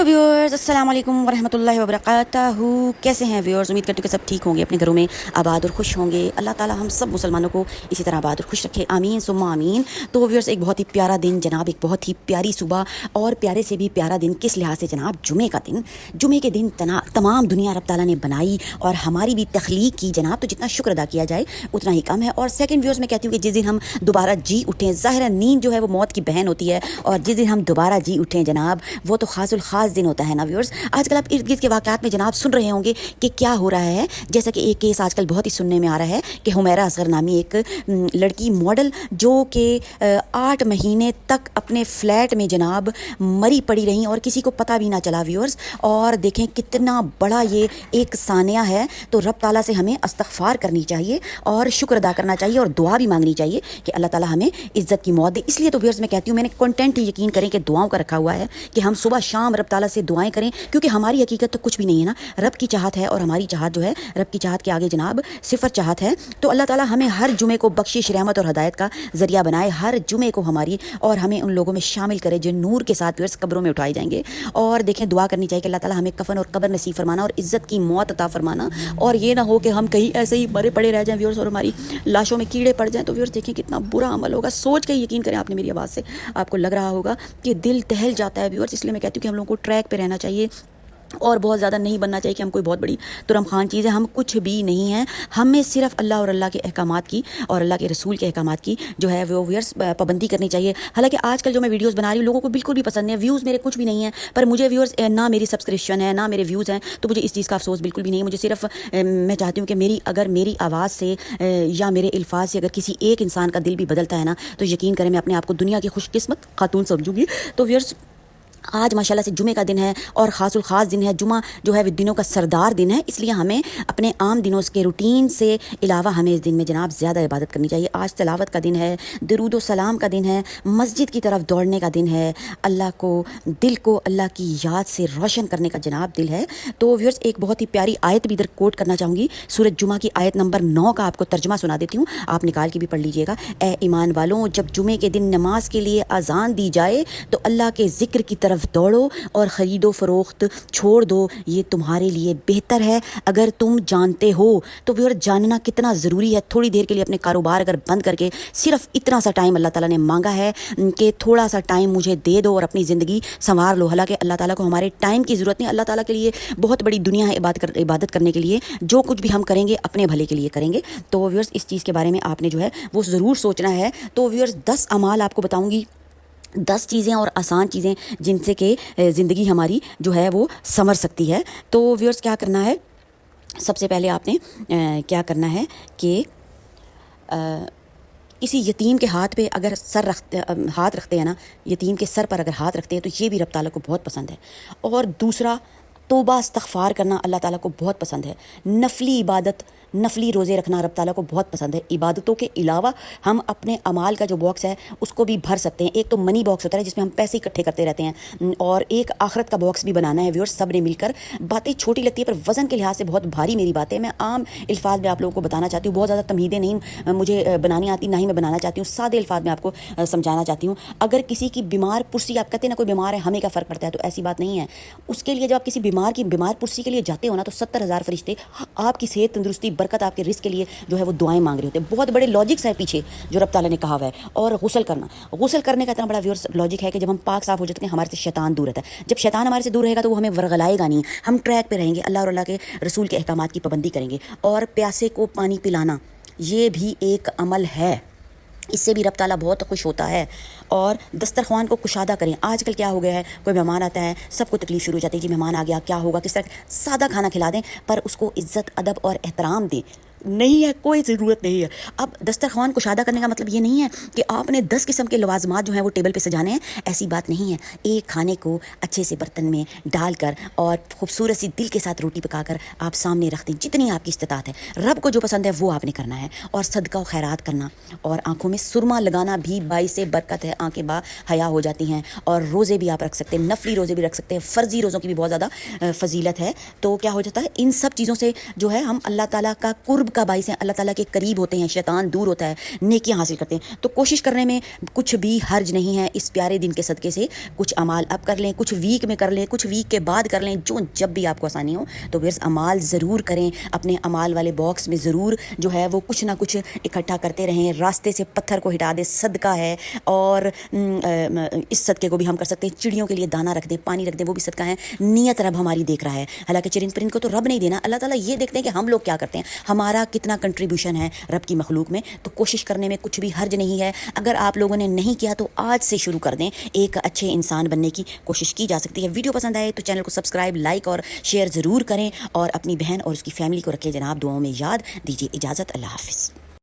तो व्यूअर्स अस्सलाम वालेकुम वरहमतुल्लाहि वबरकातुहू। कैसे हैं व्यूअर्स? उम्मीद करती हूँ कि सब ठीक होंगे, अपने घरों में आबाद और खुश होंगे। अल्लाह ताला हम सब मुसलमानों को इसी तरह आबाद और खुश रखे, आमीन सुम्मा आमीन। तो व्यूअर्स एक बहुत ही प्यारा दिन जनाब, एक बहुत ही प्यारी सुबह और प्यारे से भी प्यारा दिन किस लिहाज से जनाब, जुमे का दिन। जुमे के दिन तमाम दुनिया रब ताला ने बनाई और हमारी भी तख्लीक की जनाब, तो जितना शुक्र अदा किया जाए उतना ही कम है। और सेकंड व्यूअर्स मैं कहती हूँ कि जिस दिन हम दोबारा जी उठें, ज़ाहिर है नींद जो है वो मौत की बहन होती है, और जिस दिन हम दोबारा जी उठें जनाब, वो तो खास दिन होता है ना व्यूअर्स। आजकल आप इर्द गिर्द के वाक़यात में जनाब सुन रहे होंगे कि क्या हो रहा है। जैसा कि एक केस आजकल बहुत ही सुनने में आ रहा है कि हुमैरा असगर नामी एक लड़की मॉडल जो कि 8 महीने तक अपने फ्लैट में जनाब मरी पड़ी रही और किसी को पता भी ना चला व्यूअर्स। और देखें कितना बड़ा ये एक सानिया है। तो रब ताला से हमें इस्तग़फ़ार करनी चाहिए और शुक्र अदा करना चाहिए और दुआ भी मांगनी चाहिए कि अल्लाह ताला हमें इज़्ज़त की मौत दे। इसलिए तो व्यूअर्स मैं कहती हूँ, मैंने कंटेंट ही यकीन करें कि दुआओं का रखा हुआ है कि हम सुबह शाम रब ताला से दुआएं करें, क्योंकि हमारी हकीकत तो कुछ भी नहीं है ना। रब की चाहत है और हमारी चाहत जो है रब की चाहत के आगे जनाब सिफर चाहत है। तो अल्लाह ताला हमें हर जुमे को बख्शिश, रहमत और हदायत का ज़रिया बनाए, हर जुमे को हमारी, और हमें उन लोगों में शामिल करे जो नूर के साथ व्यूअर्स कब्रों में उठाए जाएंगे। और देखें दुआ करनी चाहिए कि अल्लाह ताला हमें कफन और कब्र नसीब फरमाना और इज़्ज़त की मौत अता फरमाना, और ये ना हो कि हम कहीं ऐसे ही मरे पड़े रह जाएं व्यूअर्स और हमारी लाशों में कीड़े पड़ जाएं। तो व्यूअर्स देखें कितना बुरा अमल होगा। सोच के यकीन करें, आपने मेरी आवाज़ से आपको लग रहा होगा कि दिल दहल जाता है व्यूअर्स। इसलिए मैं कहती हूँ कि हम लोगों को ट्रैक पे रहना चाहिए और बहुत ज़्यादा नहीं बनना चाहिए कि हम कोई बहुत बड़ी तुरम खान चीज़ है। हम कुछ भी नहीं हैं, हमें सिर्फ अल्लाह और अल्लाह के अहकामात की और अल्लाह के रसूल के अहकामात की जो है वो व्यूअर्स पाबंदी करनी चाहिए। हालांकि आजकल जो मैं वीडियोस बना रही हूँ लोगों को बिल्कुल भी पसंद नहीं है, व्यूज़ मेरे कुछ भी नहीं है, पर मुझे व्यूअर्स ना मेरी सब्सक्रिप्शन है ना मेरे व्यूज़ हैं, तो मुझे इस चीज़ का अफसोस बिल्कुल भी नहीं है। मुझे सिर्फ मैं चाहती हूँ कि मेरी आवाज़ से या मेरे अल्फाज से अगर किसी एक इंसान का दिल भी बदलता है ना, तो यकीन करें मैं अपने आप को दुनिया की खुशकिस्मत खातून समझूंगी। तो व्यूअर्स आज माशाल्लाह से जुमे का दिन है और ख़ासुल ख़ास दिन है। जुमा जो है दिनों का सरदार दिन है, इसलिए हमें अपने आम दिनों के रूटीन से अलावा हमें इस दिन में जनाब ज़्यादा इबादत करनी चाहिए। आज तलावत का दिन है, दरूद व सलाम का दिन है, मस्जिद की तरफ दौड़ने का दिन है, दिल को अल्लाह की याद से रोशन करने का जनाब दिल है। तो व्यूअर्स एक बहुत ही प्यारी आयत भी इधर कोट करना चाहूँगी। सूरत जुमा की आयत नंबर 9 का आपको तर्जुमा सुना देती हूँ, आप निकाल के भी पढ़ लीजिएगा। ए ईमान वालों, जब जुमे के दिन नमाज के लिए अजान दी जाए तो अल्लाह के ज़िक्र की तरफ दौड़ो और ख़रीदो फरोख्त छोड़ दो, ये तुम्हारे लिए बेहतर है अगर तुम जानते हो। तो व्यूअर जानना कितना ज़रूरी है। थोड़ी देर के लिए अपने कारोबार अगर बंद करके सिर्फ इतना सा टाइम अल्लाह ताला ने मांगा है कि थोड़ा सा टाइम मुझे दे दो और अपनी ज़िंदगी संवार लो। हालांकि अल्लाह ताला को हमारे टाइम की ज़रूरत नहीं, अल्लाह ताला के लिए बहुत बड़ी दुनिया है इबादत करने के लिए। जो कुछ भी हम करेंगे अपने भले के लिए करेंगे। तो व्यूअर्स इस चीज़ के बारे में आपने जो है वो ज़रूर सोचना है। तो व्यूअर्स 10 अमाल आपको बताऊँगी, 10 चीज़ें और आसान चीज़ें जिनसे कि ज़िंदगी हमारी जो है वो संवर सकती है। तो व्यूअर्स क्या करना है, सबसे पहले आपने क्या करना है कि किसी यतीम के हाथ पे अगर हाथ रखते हैं ना, यतीम के सर पर अगर हाथ रखते हैं तो ये भी रब ताला को बहुत पसंद है। और दूसरा, तौबा इस्तग़फ़ार करना अल्लाह ताला को बहुत पसंद है। नफली इबादत, नफली रोज़े रखना रब ताला को बहुत पसंद है। इबादतों के अलावा हम अपने अमाल का जो बॉक्स है उसको भी भर सकते हैं। एक तो मनी बॉक्स होता है जिसमें हम पैसे इकट्ठे करते रहते हैं, और एक आखिरत का बॉक्स भी बनाना है व्यूअर्स, सब ने मिलकर। बातें छोटी लगती है पर वज़न के लिहाज से बहुत भारी मेरी बातें मैं आम अल्फाज में आप लोगों को बताना चाहती हूँ। बहुत ज़्यादा तमहीदें नहीं मुझे बनानी आती, ना ही मैं बनाना चाहती हूँ, सादे अल्फाज में आपको समझाना चाहती हूँ। अगर किसी की बीमार पुरसी, आप कहते हैं ना कोई बीमार है हमें क्या फ़र्क पड़ता है, तो ऐसी बात नहीं है। उसके लिए जब आप किसी बीमार पुरसी के लिए जाते हो ना, तो 70,000 फरिश्ते आपकी सेहत, तंदुरुस्ती, बरकत, आपके रिस्क के लिए जो है वो दुआएं मांग रहे होते हैं। बहुत बड़े लॉजिक्स है पीछे जो रब ताला ने कहा हुआ है। और गुस्ल करने का इतना बड़ा व्यूअर्स लॉजिक है कि जब हम पाक साफ हो जाते हैं हमारे से शैतान दूर रहता है। जब शैतान हमारे से दूर रहेगा तो वो हमें वरगलाएगा नहीं, हम ट्रैक पे रहेंगे, अल्लाह और अल्लाह के रसूल के अहकामात की पाबंदी करेंगे। और प्यासे को पानी पिलाना ये भी एक अमल है, इससे भी रब ताला बहुत खुश होता है। और दस्तरख्वान को कुशादा करें। आजकल क्या हो गया है, कोई मेहमान आता है सबको तकलीफ़ शुरू हो जाती है कि मेहमान आ गया क्या होगा, किस तरह सादा खाना खिला दें, पर उसको इज़्ज़त, अदब और एहतराम दें। नहीं है, कोई ज़रूरत नहीं है। अब दस्तरख्वान कुशादा करने का मतलब ये नहीं है कि आपने 10 किस्म के लवाजमात जो हैं वो टेबल पे सजाने हैं, ऐसी बात नहीं है। एक खाने को अच्छे से बर्तन में डालकर और खूबसूरत सी दिल के साथ रोटी पकाकर आप सामने रख दें, जितनी आपकी इस्तिताअत है। रब को जो पसंद है वो आपने करना है। और सदका व खैरात करना और आँखों में सुरमा लगाना भी बाइस से बरकत है, आँखें बा हया हो जाती हैं। और रोज़े भी आप रख सकते हैं, नफली रोज़े भी रख सकते हैं, फ़र्ज़ी रोज़ों की भी बहुत ज़्यादा फजीलत है। तो क्या हो जाता है, इन सब चीज़ों से जो है हम अल्लाह ताला का कुर्ब کا باعث ہیں, اللہ تعالیٰ کے قریب ہوتے ہیں, شیطان دور ہوتا ہے, نیکیاں حاصل کرتے ہیں. تو کوشش کرنے میں کچھ بھی حرج نہیں ہے. اس پیارے دن کے صدقے سے کچھ اعمال اب کر لیں, کچھ ویک میں کر لیں, کچھ ویک کے بعد کر لیں, جب بھی آپ کو آسانی ہو. تو ویئرس اعمال ضرور کریں, اپنے اعمال والے باکس میں ضرور جو ہے وہ کچھ نہ کچھ اکٹھا کرتے رہیں. راستے سے پتھر کو ہٹا دیں, صدقہ ہے. اور اس صدقے کو بھی ہم کر سکتے ہیں, چڑیوں کے لیے دانہ رکھ دیں, پانی رکھ دیں, وہ بھی صدقہ ہے. نیت رب ہماری دیکھ رہا ہے, حالانکہ چرند پرند کو تو رب نہیں دینا, اللہ تعالیٰ یہ دیکھتے ہیں کہ ہم لوگ کیا کرتے ہیں, ہمارا کتنا کنٹریبیوشن ہے رب کی مخلوق میں. تو کوشش کرنے میں کچھ بھی حرج نہیں ہے. اگر آپ لوگوں نے نہیں کیا تو آج سے شروع کر دیں, ایک اچھے انسان بننے کی کوشش کی جا سکتی ہے. ویڈیو پسند آئے تو چینل کو سبسکرائب, لائک اور شیئر ضرور کریں, اور اپنی بہن اور اس کی فیملی کو رکھیں جناب دعاؤں میں یاد. دیجیے اجازت, اللہ حافظ.